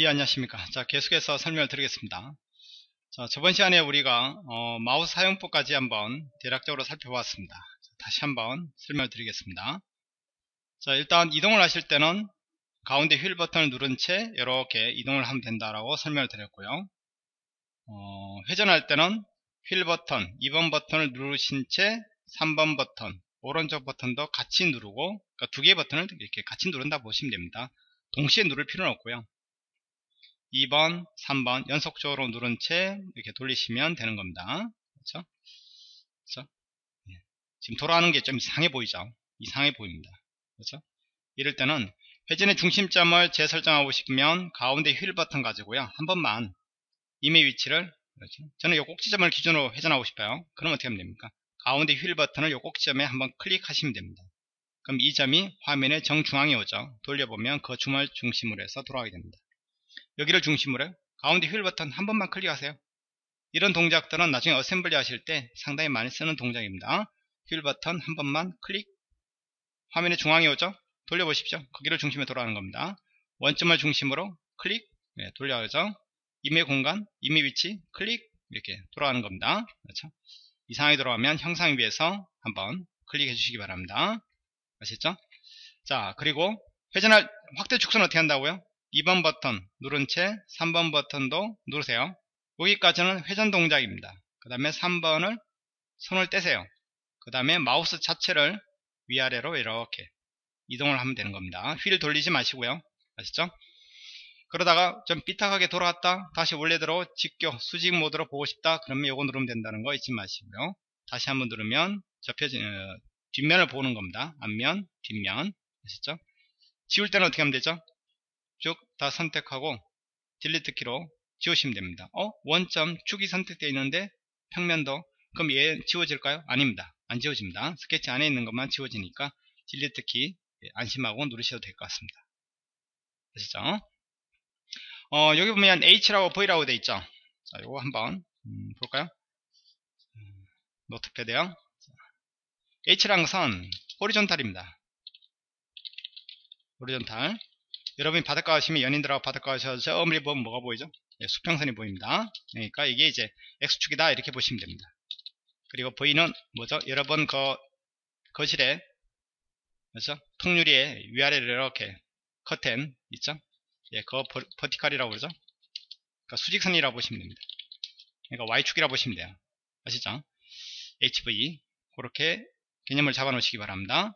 예, 안녕하십니까. 자, 계속해서 설명을 드리겠습니다. 자, 저번 시간에 우리가 마우스 사용법까지 한번 대략적으로 살펴봤습니다. 자, 다시 한번 설명을 드리겠습니다. 자, 일단 이동을 하실 때는 가운데 휠 버튼을 누른 채 이렇게 이동을 하면 된다라고 설명을 드렸고요. 회전할 때는 휠 버튼 2번 버튼을 누르신 채 3번 버튼 오른쪽 버튼도 같이 누르고, 그러니까 두 개의 버튼을 이렇게 같이 누른다 보시면 됩니다. 동시에 누를 필요는 없고요. 2번, 3번 연속적으로 누른 채 이렇게 돌리시면 되는 겁니다. 그렇죠? 그렇죠? 예. 지금 돌아가는 게 좀 이상해 보이죠? 이상해 보입니다. 그렇죠? 이럴 때는 회전의 중심점을 재설정하고 싶으면 가운데 휠 버튼 가지고요. 한 번만 임의 위치를, 그렇죠? 저는 이 꼭지점을 기준으로 회전하고 싶어요. 그럼 어떻게 하면 됩니까? 가운데 휠 버튼을 이 꼭지점에 한번 클릭하시면 됩니다. 그럼 이 점이 화면의 정중앙에 오죠. 돌려보면 그 점을 중심으로 해서 돌아가게 됩니다. 여기를 중심으로 해요. 가운데 휠 버튼 한 번만 클릭하세요. 이런 동작들은 나중에 어셈블리 하실 때 상당히 많이 쓰는 동작입니다. 휠 버튼 한 번만 클릭, 화면의 중앙에 오죠? 돌려보십시오. 거기를 중심에 돌아가는 겁니다. 원점을 중심으로 클릭, 네, 돌려야죠. 임의 공간, 임의 위치, 클릭, 이렇게 돌아가는 겁니다. 그렇죠? 이상하게 돌아가면 형상 위에서 한번 클릭해 주시기 바랍니다. 아시죠? 자, 그리고 회전할 확대 축소는 어떻게 한다고요? 2번 버튼 누른 채 3번 버튼도 누르세요. 여기까지는 회전 동작입니다. 그 다음에 3번을 손을 떼세요. 그 다음에 마우스 자체를 위아래로 이렇게 이동을 하면 되는 겁니다. 휠 돌리지 마시고요. 아시죠? 그러다가 좀 삐딱하게 돌아왔다 다시 원래대로 직교 수직 모드로 보고 싶다 그러면 이거 누르면 된다는 거 잊지 마시고요. 다시 한번 누르면 접혀진 뒷면을 보는 겁니다. 앞면, 뒷면. 아시죠? 지울 때는 어떻게 하면 되죠? 쭉 다 선택하고 딜리트 키로 지우시면 됩니다. 원점 축이 선택되어 있는데 평면도, 그럼 얘 지워질까요? 아닙니다. 안 지워집니다. 스케치 안에 있는 것만 지워지니까 딜리트 키 안심하고 누르셔도 될 것 같습니다. 아시죠? 여기 보면 H라고 V라고 되어 있죠. 자, 요거 한번 볼까요? 노트패드요. H라는 것은 호리존탈입니다. 호리존탈. 여러분이 바닷가 가시면 연인들하고 바닷가 가셔서 저 멀리 보면 뭐가 보이죠? 네, 수평선이 보입니다. 그러니까 이게 이제 X축이다 이렇게 보시면 됩니다. 그리고 V는 뭐죠? 여러분 거실에, 그렇죠? 통유리에 위아래로 이렇게 커튼 있죠? 예, 그거 버티컬이라고 그러죠? 그러니까 수직선이라고 보시면 됩니다. 그러니까 Y축이라고 보시면 돼요. 아시죠? HV 그렇게 개념을 잡아 놓으시기 바랍니다.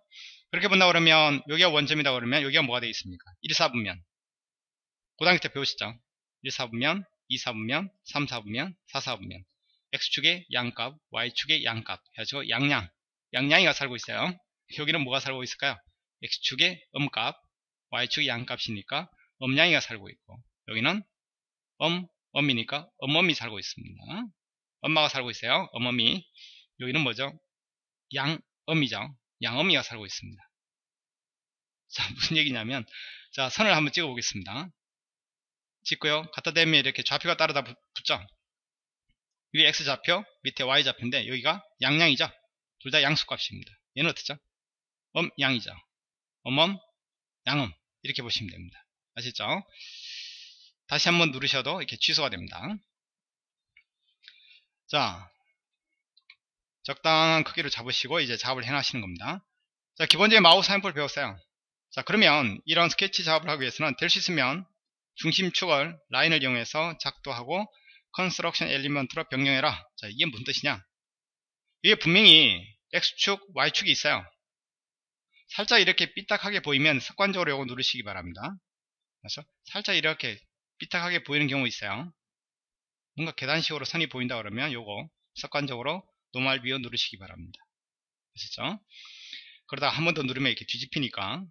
그렇게 본다 그러면 여기가 원점이다 그러면 여기가 뭐가 되어 있습니까? 1사분면 고등학교 때 배우시죠? 1사분면, 2사분면, 3사분면, 4사분면 X축의 양값, Y축의 양값 해가지고 양양이가 살고 있어요. 여기는 뭐가 살고 있을까요? X축의 음값, Y축의 양값이니까 음양이가 살고 있고, 여기는 엄이니까 엄엄이 살고 있습니다. 엄마가 살고 있어요. 엄엄이. 여기는 뭐죠? 양엄이죠. 양엄이가 살고 있습니다. 자, 무슨 얘기냐면, 자, 선을 한번 찍어 보겠습니다. 찍고요. 갖다 대면 이렇게 좌표가 따르다 붙죠? 위에 X좌표, 밑에 Y좌표인데, 여기가 양양이죠? 둘 다 양수값입니다. 얘는 어떻죠? 양이죠. 엄엄, 양엄. 이렇게 보시면 됩니다. 아시죠? 다시 한번 누르셔도 이렇게 취소가 됩니다. 자, 적당한 크기로 잡으시고 이제 작업을 해나시는 겁니다. 자, 기본적인 마우스 사용법을 배웠어요. 자, 그러면 이런 스케치 작업을 하기 위해서는 될 수 있으면 중심축을 라인을 이용해서 작도하고 컨스트럭션 엘리먼트로 변경해라. 자, 이게 무슨 뜻이냐? 이게 분명히 X축, Y축이 있어요. 살짝 이렇게 삐딱하게 보이면 습관적으로 이거 누르시기 바랍니다. 그래서 살짝 이렇게 삐딱하게 보이는 경우 있어요. 뭔가 계단식으로 선이 보인다 그러면 요거 습관적으로 노멀 비어 누르시기 바랍니다. 아시죠? 그러다가 한 번 더 누르면 이렇게 뒤집히니까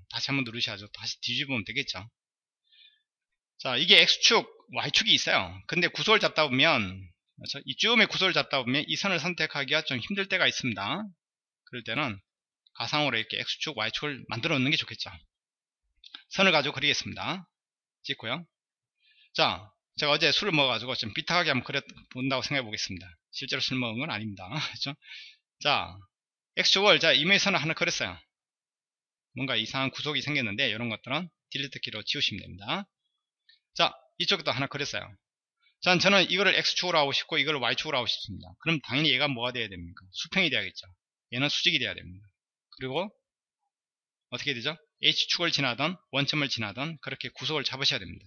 다시 한번 누르셔야죠. 다시 뒤집으면 되겠죠. 자, 이게 X축, Y축이 있어요. 근데 구조를 잡다 보면, 그렇죠? 이쯤에 구조를 잡다 보면 이 선을 선택하기가 좀 힘들 때가 있습니다. 그럴 때는 가상으로 이렇게 X축, Y축을 만들어 놓는 게 좋겠죠. 선을 가지고 그리겠습니다. 찍고요. 자, 제가 어제 술을 먹어가지고 좀 삐딱하게 한번 본다고 생각해 보겠습니다. 실제로 술 먹은 건 아닙니다. 그렇죠? 자, X축을, 자, 이메일 선을 하나 그렸어요. 뭔가 이상한 구속이 생겼는데, 이런 것들은 딜리트 키로 지우시면 됩니다. 자, 이쪽도 하나 그렸어요. 자, 저는 이거를 X축으로 하고 싶고 이걸 Y축으로 하고 싶습니다. 그럼 당연히 얘가 뭐가 돼야 됩니까? 수평이 돼야겠죠. 얘는 수직이 돼야 됩니다. 그리고 어떻게 되죠? H축을 지나던 원점을 지나던 그렇게 구속을 잡으셔야 됩니다.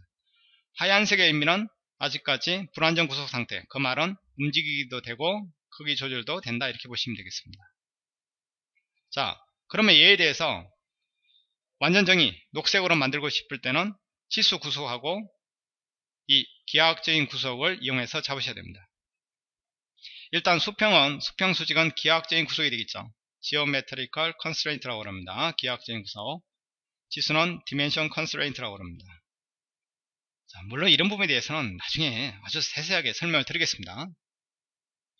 하얀색의 의미는 아직까지 불안정 구속 상태. 그 말은 움직이기도 되고 크기 조절도 된다 이렇게 보시면 되겠습니다. 자, 그러면 얘에 대해서 완전 정의 녹색으로 만들고 싶을 때는 치수 구속하고 이 기하학적인 구속을 이용해서 잡으셔야 됩니다. 일단 수평 수직은 기하학적인 구속이 되겠죠. Geometrical Constraint라고 합니다. 기하학적인 구속. 치수는 Dimension Constraint라고 합니다. 자, 물론 이런 부분에 대해서는 나중에 아주 세세하게 설명을 드리겠습니다.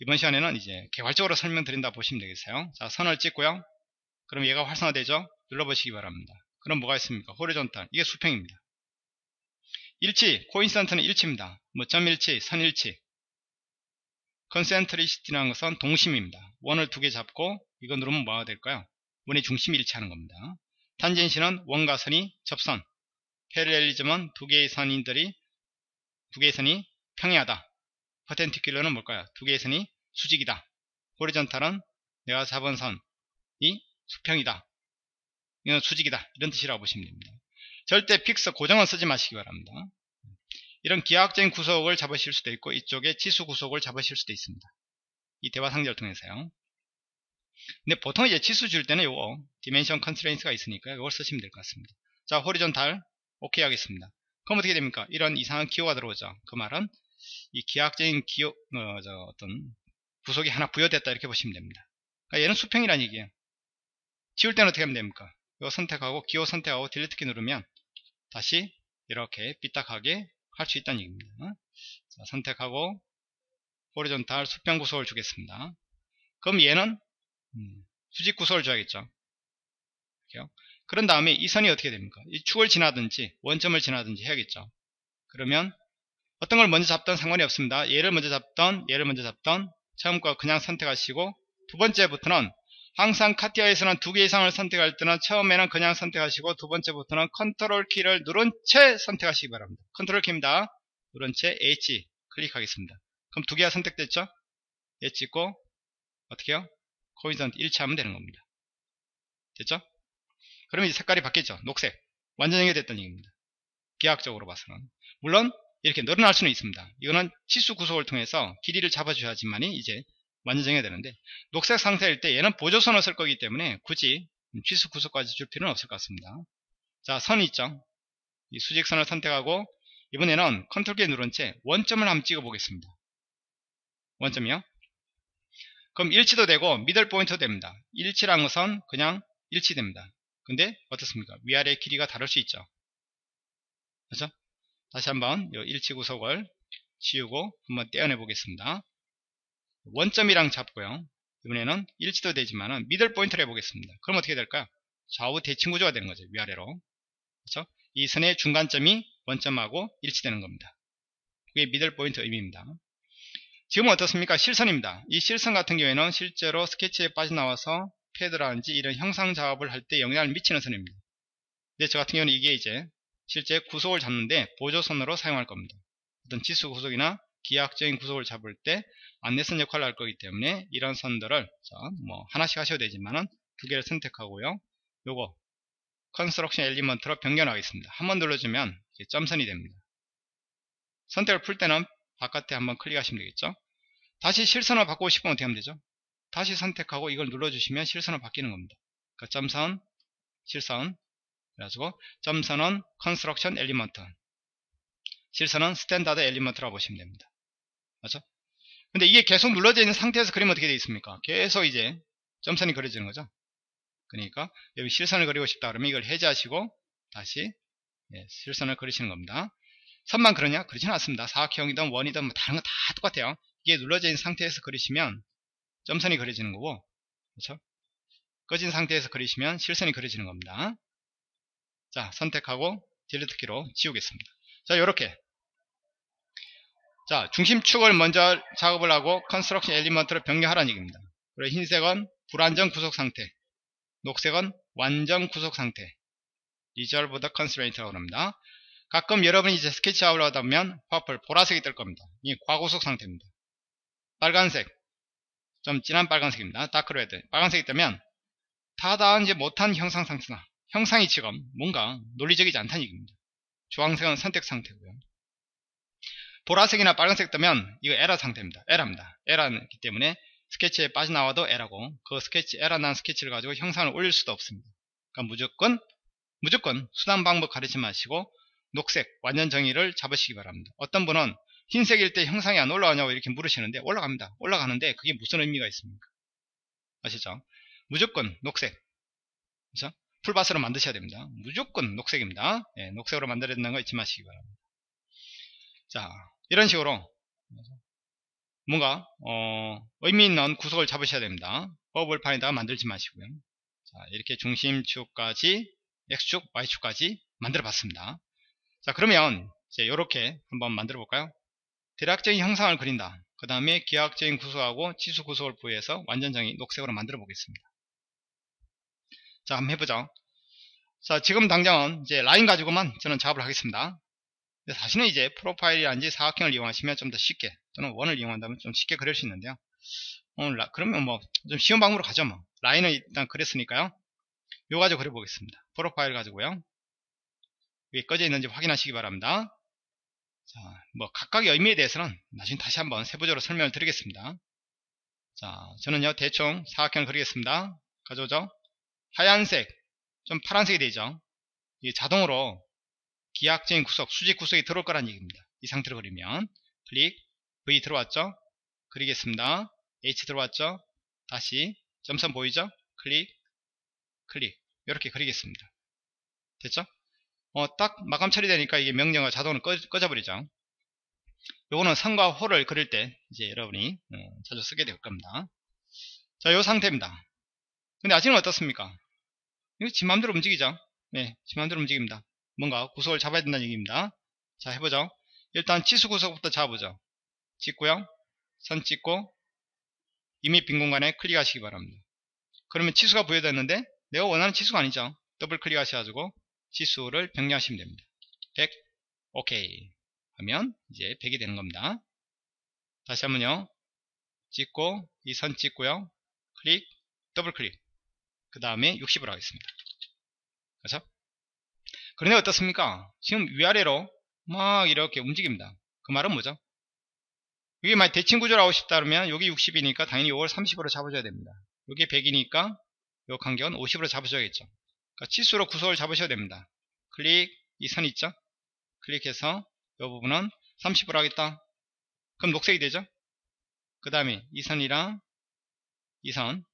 이번 시간에는 이제 개괄적으로 설명드린다 보시면 되겠어요. 자, 선을 찍고요. 그럼 얘가 활성화되죠? 눌러보시기 바랍니다. 그럼 뭐가 있습니까? 호리존탈. 이게 수평입니다. 일치, 코인센트는 일치입니다. 뭐 점일치, 선일치. 컨센트리시티라는 것은 동심입니다. 원을 두 개 잡고 이거 누르면 뭐가 될까요? 원의 중심이 일치하는 겁니다. 탄젠시는 원과 선이 접선. 패러렐리즘은 두 개의 선이 평행하다. 퍼펜디큘러는 뭘까요? 두 개의 선이 수직이다. 호리존탈은 내가 잡은 선이 수평이다. 이건 수직이다. 이런 뜻이라고 보시면 됩니다. 절대 픽스 고정은 쓰지 마시기 바랍니다. 이런 기하학적인 구속을 잡으실 수도 있고 이쪽에 치수 구속을 잡으실 수도 있습니다. 이 대화 상자를 통해서요. 근데 보통 이제 치수 줄 때는 요거 디멘션 컨스트레인트가 있으니까 이걸 쓰시면 될 것 같습니다. 자, 호리존탈 오케이 하겠습니다. 그럼 어떻게 됩니까? 이런 이상한 기호가 들어오죠. 그 말은 이 기하학적인 어떤 구속이 하나 부여됐다 이렇게 보시면 됩니다. 그러니까 얘는 수평이라는 얘기예요. 지울 때는 어떻게 하면 됩니까? 이거 선택하고 기호 선택하고 딜리트 키 누르면 다시 이렇게 삐딱하게 할 수 있다는 얘기입니다. 자, 선택하고 호리존탈 수평 구속을 주겠습니다. 그럼 얘는 수직 구속을 줘야겠죠. 그런 다음에 이 선이 어떻게 됩니까? 이 축을 지나든지 원점을 지나든지 해야겠죠. 그러면 어떤 걸 먼저 잡던 상관이 없습니다. 얘를 먼저 잡던 처음 거 그냥 선택하시고 두 번째부터는 항상 카티아에서는 두 개 이상을 선택할 때는 처음에는 그냥 선택하시고 두 번째부터는 컨트롤 키를 누른 채 선택하시기 바랍니다. 컨트롤 키입니다. 누른 채 H 클릭하겠습니다. 그럼 두 개가 선택됐죠? 얘 찍고 어떻게 해요? 코인선트 일치하면 되는 겁니다. 됐죠? 그러면 이 색깔이 바뀌었죠? 녹색. 완전 연결됐다는 얘기입니다. 기하학적으로 봐서는. 물론 이렇게 늘어날 수는 있습니다. 이거는 치수 구속을 통해서 길이를 잡아줘야지만이 이제 완전 정해되는데 녹색 상태일 때 얘는 보조선을 쓸 거기 때문에 굳이 치수 구속까지 줄 필요는 없을 것 같습니다. 자, 선이 있죠. 이 수직선을 선택하고 이번에는 컨트롤 키 누른 채 원점을 한번 찍어 보겠습니다. 원점이요. 그럼 일치도 되고 미들 포인트도 됩니다. 일치란 것은 그냥 일치됩니다. 근데 어떻습니까? 위아래 길이가 다를 수 있죠. 그렇죠? 다시 한번 이 일치 구속을 지우고 한번 떼어내 보겠습니다. 원점이랑 잡고요. 이번에는 일치도 되지만은 미들 포인트를 해보겠습니다. 그럼 어떻게 될까요? 좌우 대칭 구조가 되는 거죠. 위아래로. 그렇죠? 이 선의 중간점이 원점하고 일치되는 겁니다. 그게 미들 포인트 의미입니다. 지금은 어떻습니까? 실선입니다. 이 실선 같은 경우에는 실제로 스케치에 빠져나와서 패드라든지 이런 형상 작업을 할 때 영향을 미치는 선입니다. 근데 저 같은 경우는 이게 이제 실제 구속을 잡는데 보조선으로 사용할 겁니다. 어떤 치수 구속이나 기하학적인 구속을 잡을 때 안내선 역할을 할 거기 때문에 이런 선들을 뭐 하나씩 하셔도 되지만은 두 개를 선택하고요. 요거 컨스트럭션 엘리먼트로 변경하겠습니다. 한번 눌러주면 이게 점선이 됩니다. 선택을 풀 때는 바깥에 한번 클릭하시면 되겠죠. 다시 실선을 바꾸고 싶으면 어떻게 하면 되죠? 다시 선택하고 이걸 눌러주시면 실선을 바뀌는 겁니다. 그러니까 점선, 실선, 그래가지고 점선은 컨스트럭션 엘리먼트, 실선은 스탠다드 엘리먼트라고 보시면 됩니다. 맞죠? 근데 이게 계속 눌러져 있는 상태에서 그리면 어떻게 되어 있습니까? 계속 이제 점선이 그려지는 거죠. 그러니까 여기 실선을 그리고 싶다 그러면 이걸 해제하시고 다시 실선을 그리시는 겁니다. 선만 그러냐? 그러지는 않습니다. 사각형이든 원이든 뭐 다른 거 다 똑같아요. 이게 눌러져 있는 상태에서 그리시면 점선이 그려지는 거고, 그렇죠? 꺼진 상태에서 그리시면 실선이 그려지는 겁니다. 자, 선택하고 딜리트 키로 지우겠습니다. 자, 요렇게. 자, 중심축을 먼저 작업을 하고 컨스트럭션 엘리먼트를 변경하라는 얘기입니다. 그리고 흰색은 불안정 구속 상태, 녹색은 완전 구속 상태, Resolve the Constraint라고 합니다. 가끔 여러분이 이제 스케치아웃을 하다 보면 퍼플, 보라색이 뜰 겁니다. 이게 과고속 상태입니다. 빨간색, 좀 진한 빨간색입니다. 다크레드. 빨간색이 뜨면 다 닿지 못한 형상 상태다. 형상이 지금 뭔가 논리적이지 않다는 얘기입니다. 주황색은 선택 상태고요. 보라색이나 빨간색 뜨면 이거 에러 상태입니다. 에러입니다. 에러이기 때문에 스케치에 빠져나와도 에러고, 그 스케치, 에러 난 스케치를 가지고 형상을 올릴 수도 없습니다. 그러니까 무조건 수단 방법 가리지 마시고 녹색 완전 정의를 잡으시기 바랍니다. 어떤 분은 흰색일 때 형상이 안 올라가냐고 이렇게 물으시는데 올라갑니다. 올라가는데 그게 무슨 의미가 있습니까? 아시죠? 무조건 녹색, 그렇죠? 풀밭으로 만드셔야 됩니다. 무조건 녹색입니다. 예, 녹색으로 만들어야 된다는 거 잊지 마시기 바랍니다. 자, 이런 식으로 뭔가 의미 있는 구석을 잡으셔야 됩니다. 버블판에다가 만들지 마시고요. 자, 이렇게 중심축까지 X축, Y축까지 만들어 봤습니다. 자, 그러면 이제 이렇게 한번 만들어 볼까요? 대략적인 형상을 그린다. 그 다음에 기하학적인 구석하고 치수 구석을 부여해서 완전정의 녹색으로 만들어 보겠습니다. 자, 한번 해보죠. 자, 지금 당장은 이제 라인 가지고만 저는 작업을 하겠습니다. 사실은 이제 프로파일이라든지 사각형을 이용하시면 좀 더 쉽게, 또는 원을 이용한다면 좀 쉽게 그릴 수 있는데요. 그러면 뭐 좀 쉬운 방법으로 가죠. 뭐 라인을 일단 그렸으니까요. 요 가지고 그려보겠습니다. 프로파일 가지고요. 위에 꺼져 있는지 확인하시기 바랍니다. 자, 뭐 각각의 의미에 대해서는 나중에 다시 한번 세부적으로 설명을 드리겠습니다. 자, 저는요 대충 사각형을 그리겠습니다. 가져오죠. 하얀색, 좀 파란색이 되죠. 이게 자동으로 기하학적인 구석, 수직 구석이 들어올 거란 얘기입니다. 이 상태로 그리면 클릭, V 들어왔죠. 그리겠습니다. H 들어왔죠. 다시 점선 보이죠. 클릭, 클릭, 이렇게 그리겠습니다. 됐죠? 딱 마감 처리되니까 이게 명령어가 자동으로 꺼져버리죠. 요거는 선과 호를 그릴 때 이제 여러분이 자주 쓰게 될 겁니다. 자, 요 상태입니다. 근데 아직은 어떻습니까? 이거 지 맘대로 움직이죠. 네, 지 맘대로 움직입니다. 뭔가 구석을 잡아야 된다는 얘기입니다. 자, 해보죠. 일단 치수 구석부터 잡아보죠. 찍고요. 선 찍고 이미 빈 공간에 클릭하시기 바랍니다. 그러면 치수가 부여됐는데 내가 원하는 치수가 아니죠. 더블 클릭하셔가지고 치수를 변경하시면 됩니다. 100, 오케이 하면 이제 100이 되는 겁니다. 다시 한번요. 찍고 이 선 찍고요. 클릭, 더블 클릭, 그 다음에 60으로 하겠습니다. 그렇죠? 그런데 어떻습니까? 지금 위아래로 막 이렇게 움직입니다. 그 말은 뭐죠? 이게 만약 대칭 구조를 하고 싶다 그러면 여기 60이니까 당연히 이걸 30으로 잡아줘야 됩니다. 여기 100이니까 이 간격은 50으로 잡아줘야겠죠. 그러니까 치수로 구석을 잡으셔야 됩니다. 클릭, 이 선 있죠? 클릭해서 이 부분은 30으로 하겠다. 그럼 녹색이 되죠? 그 다음에 이 선이랑 이 선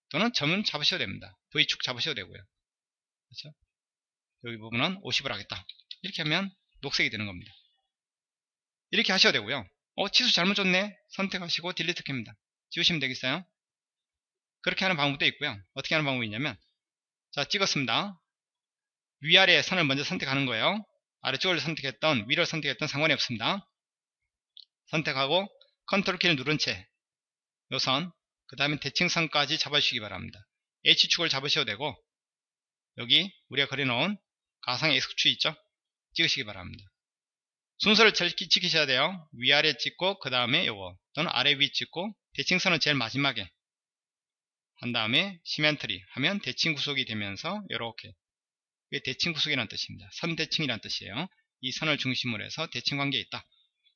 또는 점은 잡으셔야 됩니다. V축 잡으셔도 되고요. 그렇죠? 여기 부분은 50으로 하겠다. 이렇게 하면 녹색이 되는 겁니다. 이렇게 하셔야 되고요. 치수 잘못 줬네. 선택하시고 딜리트 킵니다. 지우시면 되겠어요. 그렇게 하는 방법도 있고요. 어떻게 하는 방법이 있냐면, 자, 찍었습니다. 위아래 선을 먼저 선택하는 거예요. 아래쪽을 선택했던 위를 선택했던 상관이 없습니다. 선택하고 컨트롤 키를 누른 채 요 선, 그 다음에 대칭선까지 잡아주시기 바랍니다. H축을 잡으셔도 되고 여기 우리가 그려놓은 가상의 X축 있죠? 찍으시기 바랍니다. 순서를 지키셔야 돼요. 위아래 찍고 그 다음에 요거 또는 아래 위 찍고 대칭선은 제일 마지막에 한 다음에 시멘트리 하면 대칭 구속이 되면서 이렇게, 이게 대칭 구속이라는 뜻입니다. 선 대칭이라는 뜻이에요. 이 선을 중심으로 해서 대칭 관계에 있다.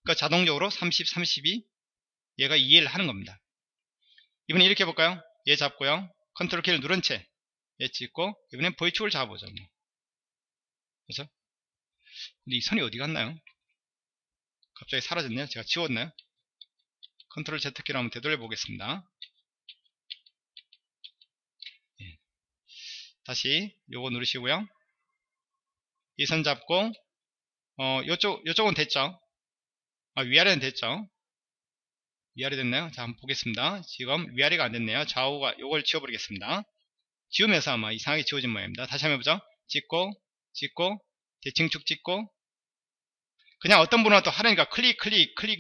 그러니까 자동적으로 30, 32 얘가 2L 하는 겁니다. 이번에 이렇게 해볼까요? 얘 잡고요. 컨트롤 키를 누른 채 얘 찍고 이번엔 V축을 잡아보죠. 그렇죠? 근데 이 선이 어디 갔나요? 갑자기 사라졌네요. 제가 지웠나요? 컨트롤 Z키로 한번 되돌려 보겠습니다. 예. 다시 요거 누르시고요. 이 선 잡고 요쪽은 됐죠? 위아래는 됐죠? 위아래 됐나요? 자, 한번 보겠습니다. 지금 위아래가 안 됐네요. 좌우가 요걸 지워버리겠습니다. 지우면서 아마 이상하게 지워진 모양입니다. 다시 한번 해보죠. 찍고 대칭축 찍고, 그냥 어떤 분은 또 하려니까 클릭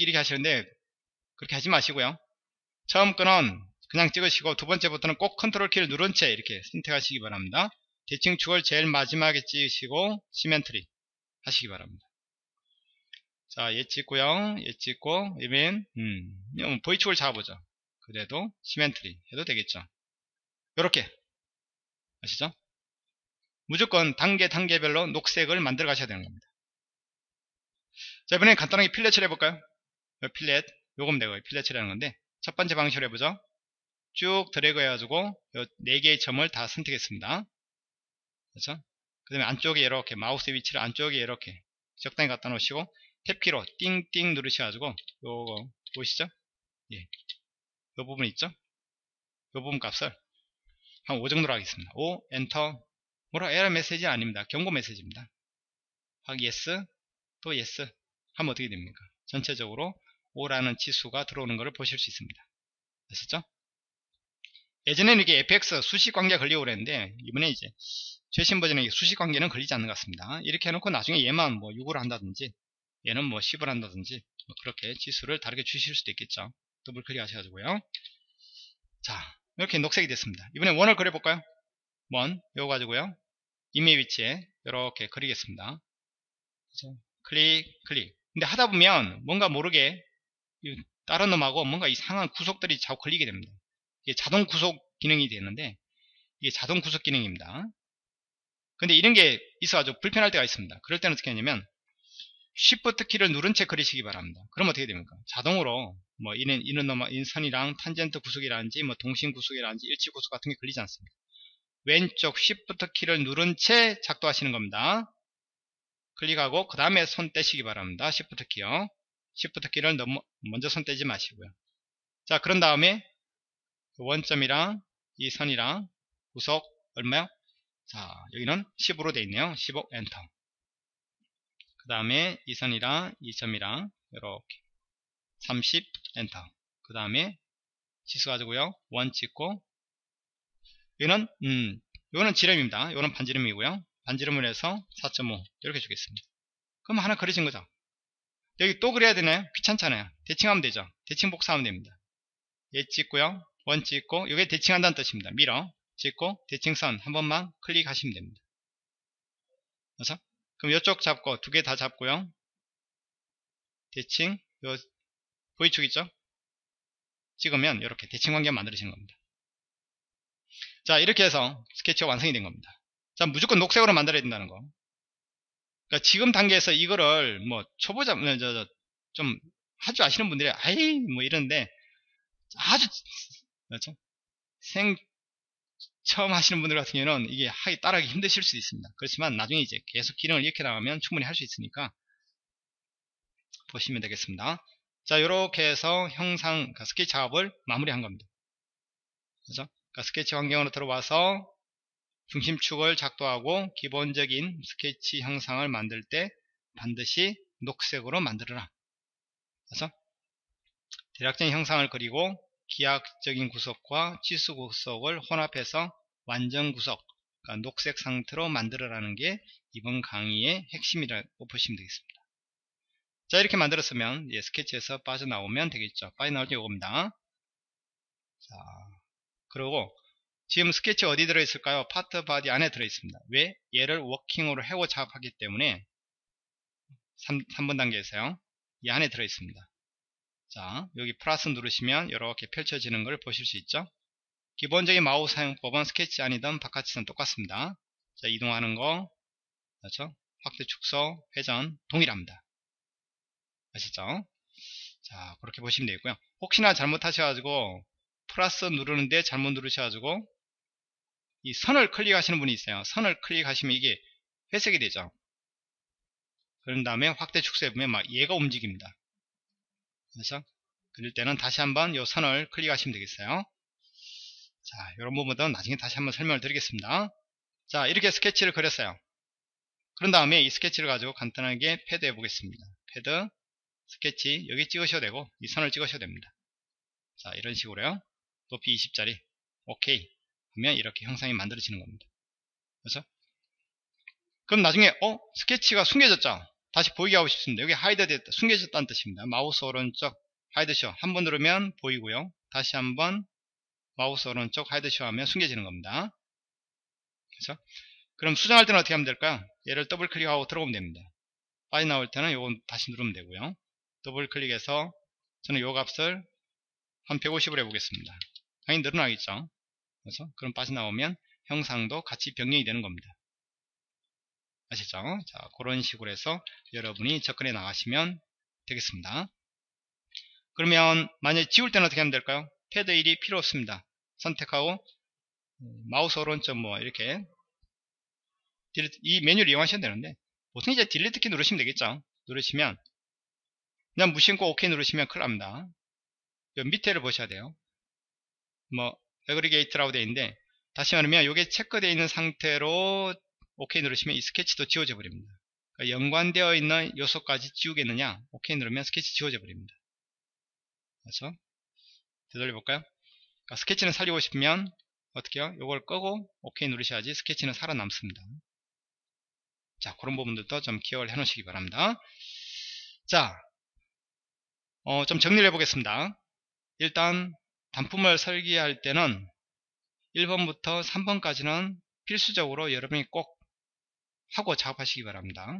이렇게 하시는데 그렇게 하지 마시고요. 처음 거는 그냥 찍으시고 두 번째부터는 꼭 컨트롤 키를 누른 채 이렇게 선택하시기 바랍니다. 대칭축을 제일 마지막에 찍으시고 시멘트리 하시기 바랍니다. 자, 얘 찍고요. 얘 찍고, 이면, V축을 잡아보죠. 그래도 시멘트리 해도 되겠죠. 요렇게. 아시죠? 무조건 단계별로 녹색을 만들어 가셔야 되는 겁니다. 자, 이번엔 간단하게 필렛 처리해볼까요? 필렛, 요거면 되고요. 필렛 처리하는 건데, 첫 번째 방식으로 해보죠. 쭉 드래그 해가지고, 요 4개의 점을 다 선택했습니다. 그렇죠? 그 다음에 안쪽에 이렇게, 마우스의 위치를 안쪽에 이렇게 적당히 갖다 놓으시고, 탭키로 띵띵 누르셔가지고, 요거, 보이시죠? 예. 요 부분 있죠? 요 부분 값을 한 5 정도로 하겠습니다. 5, 엔터. 뭐라 에러 메시지 아닙니다. 경고 메시지입니다. 확 예스, 또 예스 하면 어떻게 됩니까? 전체적으로 5라는 치수가 들어오는 것을 보실 수 있습니다. 아시죠? 예전에는 이게 fx 수식 관계가 걸리고 그랬는데, 이번에 이제 최신 버전에 수식 관계는 걸리지 않는 것 같습니다. 이렇게 해놓고 나중에 얘만 뭐 6을 한다든지, 얘는 뭐 10을 한다든지, 뭐 그렇게 치수를 다르게 주실 수도 있겠죠. 더블 클릭 하셔가지고요. 자, 이렇게 녹색이 됐습니다. 이번에 원을 그려볼까요? 원, 이거 가지고요. 임의 위치에 이렇게 그리겠습니다. 그렇죠? 클릭, 클릭. 근데 하다 보면 뭔가 모르게 다른 놈하고 뭔가 이상한 구속들이 자꾸 걸리게 됩니다. 이게 자동 구속 기능이 되는데, 이게 자동 구속 기능입니다. 근데 이런 게 있어가지고 불편할 때가 있습니다. 그럴 때는 어떻게 하냐면, Shift 키를 누른 채 그리시기 바랍니다. 그럼 어떻게 됩니까? 자동으로, 뭐, 이런 선이랑 탄젠트 구속이라든지, 뭐, 동심 구속이라든지, 일치 구속 같은 게 걸리지 않습니다. 왼쪽 Shift 키를 누른 채 작동하시는 겁니다. 클릭하고, 그 다음에 손 떼시기 바랍니다. Shift 키요. Shift 키를 먼저 손 떼지 마시고요. 자, 그런 다음에, 원점이랑, 이 선이랑, 구속, 얼마요? 자, 여기는 10으로 되어 있네요. 15, 엔터. 그 다음에 이 선이랑, 이 점이랑, 이렇게. 30, 엔터. 그 다음에, 치수 가지고요. 원 찍고, 이거는 지름입니다. 이거는 반지름이고요. 반지름을 해서 4.5 이렇게 주겠습니다. 그럼 하나 그려진 거죠. 여기 또 그려야 되나요? 귀찮잖아요. 대칭하면 되죠. 대칭 복사하면 됩니다. 얘 찍고요. 원 찍고, 이게 대칭한다는 뜻입니다. 밀어 찍고 대칭선 한 번만 클릭하시면 됩니다. 그래서 그럼 이쪽 잡고 두 개 다 잡고요. 대칭 요 V축 있죠? 찍으면 이렇게 대칭 관계 만들어지는 겁니다. 자, 이렇게 해서 스케치가 완성이 된 겁니다. 자, 무조건 녹색으로 만들어야 된다는 거. 그러니까 지금 단계에서 이거를 뭐 초보자 좀 할 줄 아시는 분들이 아이 뭐 이런데 아주 그렇죠? 처음 하시는 분들 같은 경우는 이게 따라하기 힘드실 수도 있습니다. 그렇지만 나중에 이제 계속 기능을 익혀 나가면 충분히 할 수 있으니까 보시면 되겠습니다. 자, 이렇게 해서 형상 스케치 작업을 마무리한 겁니다. 그죠? 그러니까 스케치 환경으로 들어와서 중심축을 작도하고 기본적인 스케치 형상을 만들 때 반드시 녹색으로 만들어라. 그래서 대략적인 형상을 그리고 기하적인 구석과 치수 구석을 혼합해서 완전 구석, 그러니까 녹색 상태로 만들어라는 게 이번 강의의 핵심이라고 보시면 되겠습니다. 자, 이렇게 만들었으면 스케치에서 빠져나오면 되겠죠. 빠져나올 때 이겁니다. 자, 그리고 지금 스케치 어디 들어있을까요? 파트 바디 안에 들어있습니다. 왜? 얘를 워킹으로 해고 작업하기 때문에 3번 단계에서요. 이 안에 들어있습니다. 자, 여기 플러스 누르시면 이렇게 펼쳐지는 걸 보실 수 있죠. 기본적인 마우스 사용법은 스케치 아니든 바깥이든 똑같습니다. 자, 이동하는 거, 그렇죠? 확대, 축소, 회전 동일합니다. 아시죠? 자, 그렇게 보시면 되겠고요. 혹시나 잘못하셔가지고 플러스 누르는데 잘못 누르셔가지고 이 선을 클릭하시는 분이 있어요. 선을 클릭하시면 이게 회색이 되죠. 그런 다음에 확대, 축소해 보면 막 얘가 움직입니다. 그렇죠? 그럴 때는 다시 한번 이 선을 클릭하시면 되겠어요. 자, 이런 부분은 나중에 다시 한번 설명을 드리겠습니다. 자, 이렇게 스케치를 그렸어요. 그런 다음에 이 스케치를 가지고 간단하게 패드 해 보겠습니다. 패드, 스케치, 여기 찍으셔도 되고 이 선을 찍으셔도 됩니다. 자, 이런 식으로요. 높이 20짜리 오케이 하면 이렇게 형상이 만들어지는 겁니다. 그렇죠? 그럼 나중에 스케치가 숨겨졌죠? 다시 보이게 하고 싶습니다. 여기 하이드 됐다, 숨겨졌다는 뜻입니다. 마우스 오른쪽 하이드 쇼 한 번 누르면 보이고요. 다시 한번 마우스 오른쪽 하이드 쇼 하면 숨겨지는 겁니다. 그렇죠? 그럼 수정할 때는 어떻게 하면 될까요? 얘를 더블 클릭하고 들어오면 됩니다. 빠져나올 때는 요건 다시 누르면 되고요. 더블 클릭해서 저는 요 값을 한 150으로 해보겠습니다. 당연히 늘어나겠죠. 그래서 그럼 빠져나오면 형상도 같이 변경이 되는 겁니다. 아시죠? 자, 그런 식으로 해서 여러분이 접근해 나가시면 되겠습니다. 그러면 만약에 지울 때는 어떻게 하면 될까요? 패드 1이 필요 없습니다. 선택하고 마우스 오른쪽 뭐 이렇게 이 메뉴를 이용하셔야 되는데 보통 이제 딜리트 키 누르시면 되겠죠. 누르시면 그냥 무심코 OK 누르시면 큰일 납니다. 요 밑에를 보셔야 돼요. 뭐 에그리게이트라고 되어 있는데 다시 말하면 이게 체크되어 있는 상태로 OK 누르시면 이 스케치도 지워져 버립니다. 그러니까 연관되어 있는 요소까지 지우겠느냐 OK 누르면 스케치 지워져 버립니다. 그래서 되돌려 볼까요? 그러니까 스케치는 살리고 싶으면 어떻게 해요? 이걸 끄고 OK 누르셔야지 스케치는 살아남습니다. 자, 그런 부분들도 좀 기억을 해 놓으시기 바랍니다. 자, 좀 정리를 해 보겠습니다. 일단 단품을 설계할 때는 1번부터 3번까지는 필수적으로 여러분이 꼭 하고 작업하시기 바랍니다.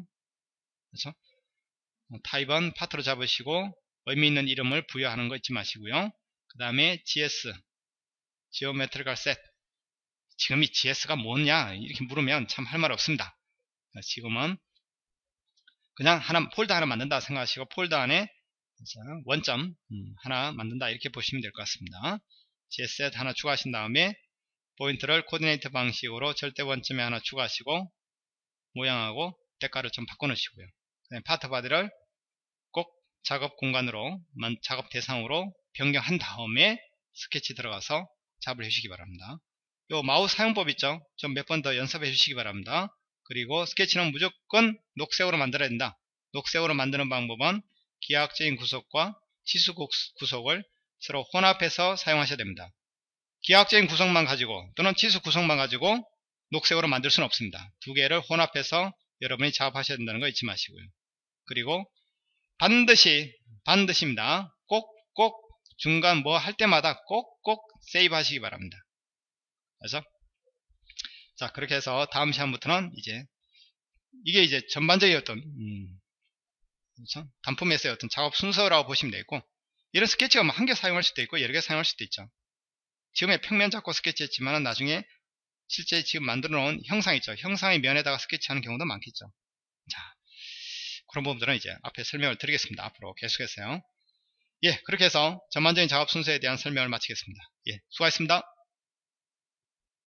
그렇죠? 타입은 파트로 잡으시고 의미 있는 이름을 부여하는 거 잊지 마시고요. 그 다음에 GS, Geometrical Set. 지금 이 GS가 뭐냐 이렇게 물으면 참 할 말 없습니다. 지금은 그냥 폴더 하나 만든다 생각하시고 폴더 안에 원점 하나 만든다 이렇게 보시면 될 것 같습니다. GS 하나 추가하신 다음에 포인트를 코디네이터 방식으로 절대 원점에 하나 추가하시고 모양하고 대가를 좀 바꿔 놓으시고요. 파트 바디를 꼭 작업 공간으로 작업 대상으로 변경한 다음에 스케치 들어가서 작업을 해주시기 바랍니다. 요 마우스 사용법 있죠? 좀 몇 번 더 연습해 주시기 바랍니다. 그리고 스케치는 무조건 녹색으로 만들어야 된다. 녹색으로 만드는 방법은 기하학적인 구석과 치수 구석을 서로 혼합해서 사용하셔야 됩니다. 기하학적인 구성만 가지고 또는 치수 구성만 가지고 녹색으로 만들 수는 없습니다. 두 개를 혼합해서 여러분이 작업하셔야 된다는 거 잊지 마시고요. 그리고 반드시입니다. 꼭 중간 뭐 할 때마다 꼭 세이브 하시기 바랍니다. 그래서 자, 그렇게 해서 다음 시간부터는 이게 이제 전반적인 어떤 그렇죠? 단품에서의 어떤 작업 순서라고 보시면 되고, 이런 스케치가 뭐 한 개 사용할 수도 있고 여러 개 사용할 수도 있죠. 지금의 평면 잡고 스케치했지만 나중에 실제 지금 만들어 놓은 형상 있죠. 형상의 면에다가 스케치하는 경우도 많겠죠. 자, 그런 부분들은 이제 앞에 설명을 드리겠습니다. 앞으로 계속해서요. 예, 그렇게 해서 전반적인 작업 순서에 대한 설명을 마치겠습니다. 예, 수고하셨습니다.